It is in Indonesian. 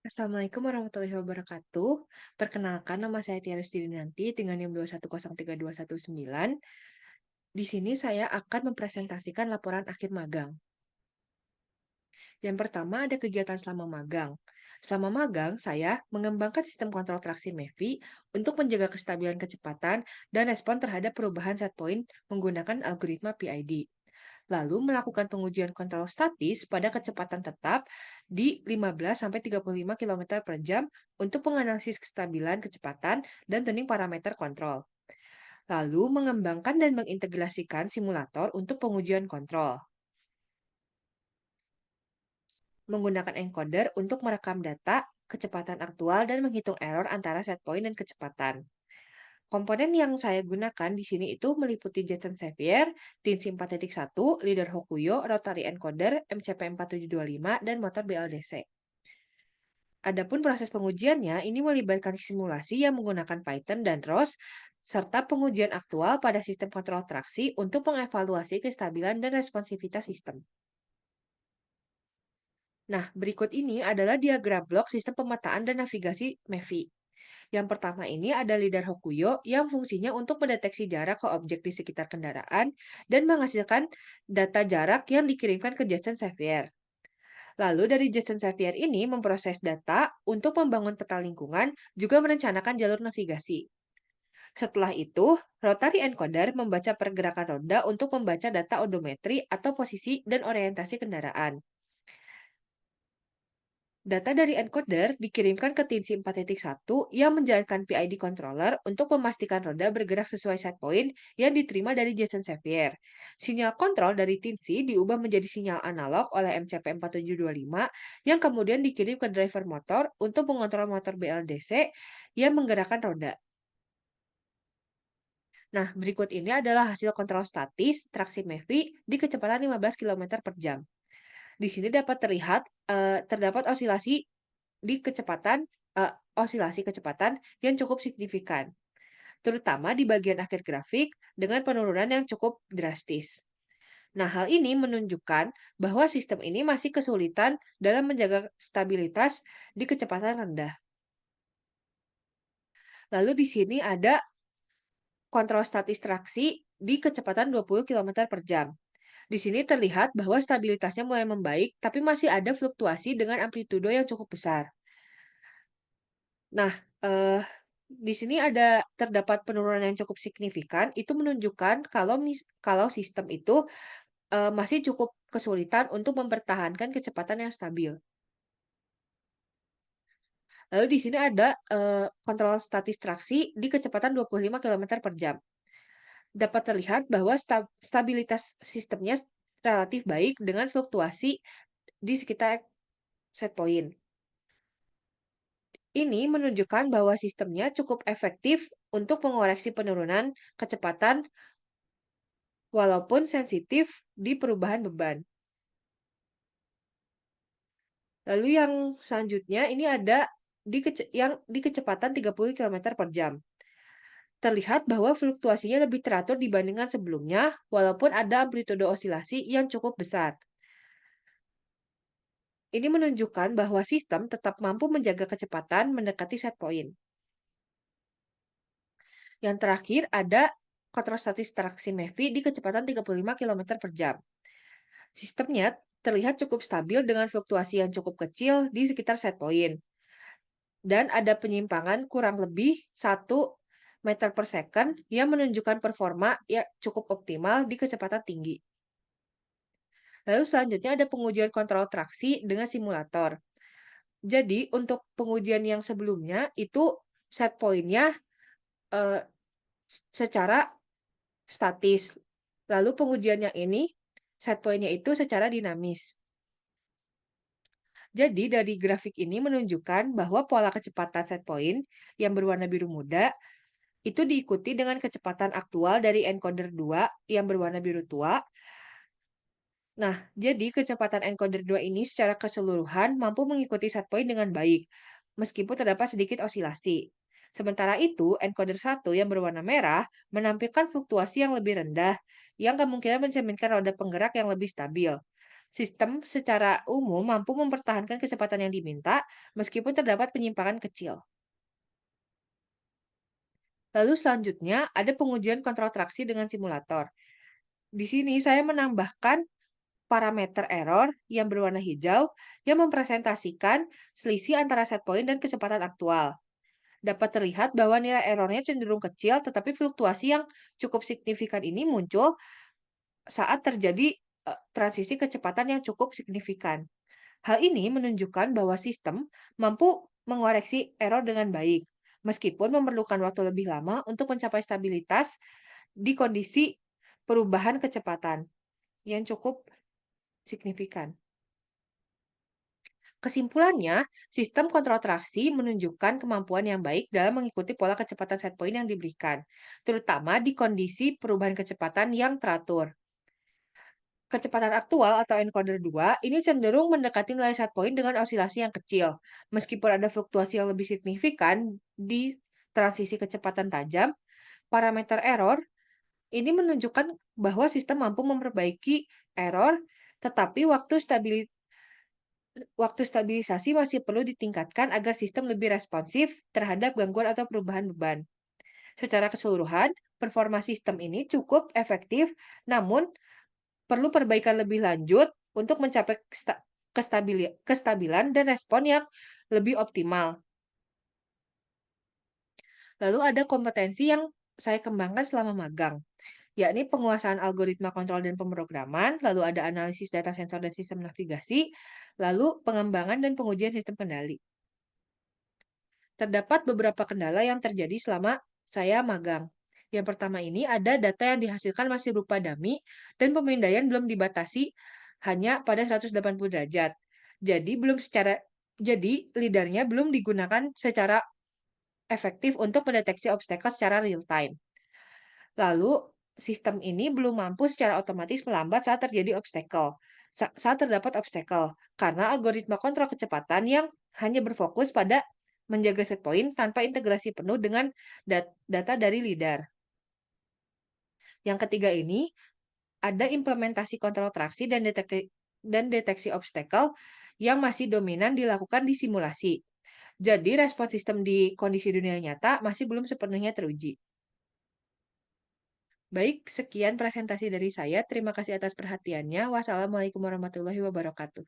Assalamualaikum warahmatullahi wabarakatuh. Perkenalkan, nama saya Tiara Didinanti dengan NIM 2103219. Di sini saya akan mempresentasikan laporan akhir magang. Yang pertama ada kegiatan selama magang. Selama magang, saya mengembangkan sistem kontrol traksi MEVI untuk menjaga kestabilan kecepatan dan respon terhadap perubahan set point menggunakan algoritma PID. Lalu melakukan pengujian kontrol statis pada kecepatan tetap di 15-35 km per jam untuk menganalisis kestabilan kecepatan dan tuning parameter kontrol. Lalu mengembangkan dan mengintegrasikan simulator untuk pengujian kontrol. Menggunakan encoder untuk merekam data, kecepatan aktual, dan menghitung error antara set point dan kecepatan. Komponen yang saya gunakan di sini itu meliputi Jetson Xavier, Tinsy 4.1, Leader Hokuyo, Rotary Encoder, MCP 4725, dan motor BLDC. Adapun proses pengujiannya, ini melibatkan simulasi yang menggunakan Python dan ROS, serta pengujian aktual pada sistem kontrol traksi untuk mengevaluasi kestabilan dan responsivitas sistem. Nah, berikut ini adalah diagram blok sistem pemetaan dan navigasi MEVI. Yang pertama ini ada lidar Hokuyo yang fungsinya untuk mendeteksi jarak ke objek di sekitar kendaraan dan menghasilkan data jarak yang dikirimkan ke Jetson Xavier. Lalu dari Jetson Xavier ini memproses data untuk membangun peta lingkungan, juga merencanakan jalur navigasi. Setelah itu, rotary encoder membaca pergerakan roda untuk membaca data odometri atau posisi dan orientasi kendaraan. Data dari encoder dikirimkan ke Tinsy 4.1 yang menjalankan PID controller untuk memastikan roda bergerak sesuai set point yang diterima dari Jetson Xavier. Sinyal kontrol dari Tinsy diubah menjadi sinyal analog oleh MCP 4725 yang kemudian dikirim ke driver motor untuk mengontrol motor BLDC yang menggerakkan roda. Nah, berikut ini adalah hasil kontrol statis traksi MEVI di kecepatan 15 km per jam. Di sini dapat terlihat terdapat di kecepatan osilasi kecepatan yang cukup signifikan, terutama di bagian akhir grafik dengan penurunan yang cukup drastis. Nah, hal ini menunjukkan bahwa sistem ini masih kesulitan dalam menjaga stabilitas di kecepatan rendah. Lalu di sini ada kontrol statis traksi di kecepatan 20 km per jam. Di sini terlihat bahwa stabilitasnya mulai membaik, tapi masih ada fluktuasi dengan amplitudo yang cukup besar. Nah, di sini terdapat penurunan yang cukup signifikan, itu menunjukkan kalau sistem itu, masih cukup kesulitan untuk mempertahankan kecepatan yang stabil. Lalu di sini ada, kontrol statis traksi di kecepatan 25 km per jam. Dapat terlihat bahwa stabilitas sistemnya relatif baik dengan fluktuasi di sekitar set point. Ini menunjukkan bahwa sistemnya cukup efektif untuk mengoreksi penurunan kecepatan walaupun sensitif di perubahan beban. Lalu yang selanjutnya ini ada yang di kecepatan 30 km per jam. Terlihat bahwa fluktuasinya lebih teratur dibandingkan sebelumnya, walaupun ada amplitudo osilasi yang cukup besar. Ini menunjukkan bahwa sistem tetap mampu menjaga kecepatan mendekati set point. Yang terakhir ada kontrostatis traksi MEVI di kecepatan 35 km per jam. Sistemnya terlihat cukup stabil dengan fluktuasi yang cukup kecil di sekitar set point. Dan ada penyimpangan kurang lebih 1 meter per second yang menunjukkan performa yang cukup optimal di kecepatan tinggi. Lalu selanjutnya ada pengujian kontrol traksi dengan simulator. Jadi untuk pengujian yang sebelumnya itu set point-nya eh, secara statis. Lalu pengujian yang ini set point-nya itu secara dinamis. Jadi dari grafik ini menunjukkan bahwa pola kecepatan set point yang berwarna biru muda itu diikuti dengan kecepatan aktual dari encoder 2 yang berwarna biru tua. Nah, jadi kecepatan encoder 2 ini secara keseluruhan mampu mengikuti set point dengan baik, meskipun terdapat sedikit osilasi. Sementara itu, encoder 1 yang berwarna merah menampilkan fluktuasi yang lebih rendah, yang kemungkinan mencerminkan roda penggerak yang lebih stabil. Sistem secara umum mampu mempertahankan kecepatan yang diminta meskipun terdapat penyimpangan kecil. Lalu selanjutnya ada pengujian kontrol traksi dengan simulator. Di sini saya menambahkan parameter error yang berwarna hijau yang mempresentasikan selisih antara set point dan kecepatan aktual. Dapat terlihat bahwa nilai errornya cenderung kecil, tetapi fluktuasi yang cukup signifikan ini muncul saat terjadi transisi kecepatan yang cukup signifikan. Hal ini menunjukkan bahwa sistem mampu mengoreksi error dengan baik, meskipun memerlukan waktu lebih lama untuk mencapai stabilitas di kondisi perubahan kecepatan yang cukup signifikan. Kesimpulannya, sistem kontrol traksi menunjukkan kemampuan yang baik dalam mengikuti pola kecepatan set point yang diberikan, terutama di kondisi perubahan kecepatan yang teratur. Kecepatan aktual atau encoder 2 ini cenderung mendekati nilai set point dengan osilasi yang kecil. Meskipun ada fluktuasi yang lebih signifikan di transisi kecepatan tajam, parameter error ini menunjukkan bahwa sistem mampu memperbaiki error, tetapi waktu stabilisasi masih perlu ditingkatkan agar sistem lebih responsif terhadap gangguan atau perubahan beban. Secara keseluruhan, performa sistem ini cukup efektif, namun perlu perbaikan lebih lanjut untuk mencapai kestabilan dan respon yang lebih optimal. Lalu ada kompetensi yang saya kembangkan selama magang, yakni penguasaan algoritma kontrol dan pemrograman, lalu ada analisis data sensor dan sistem navigasi, lalu pengembangan dan pengujian sistem kendali. Terdapat beberapa kendala yang terjadi selama saya magang. Yang pertama ini ada data yang dihasilkan masih berupa dummy dan pemindaian belum dibatasi hanya pada 180 derajat. Jadi belum secara jadi lidarnya belum digunakan secara efektif untuk mendeteksi obstacle secara real time. Lalu sistem ini belum mampu secara otomatis melambat saat terjadi saat terdapat obstacle, karena algoritma kontrol kecepatan yang hanya berfokus pada menjaga set point tanpa integrasi penuh dengan data dari lidar. Yang ketiga ini, ada implementasi kontrol traksi dan deteksi obstacle yang masih dominan dilakukan di simulasi. Jadi, respon sistem di kondisi dunia nyata masih belum sepenuhnya teruji. Baik, sekian presentasi dari saya. Terima kasih atas perhatiannya. Wassalamualaikum warahmatullahi wabarakatuh.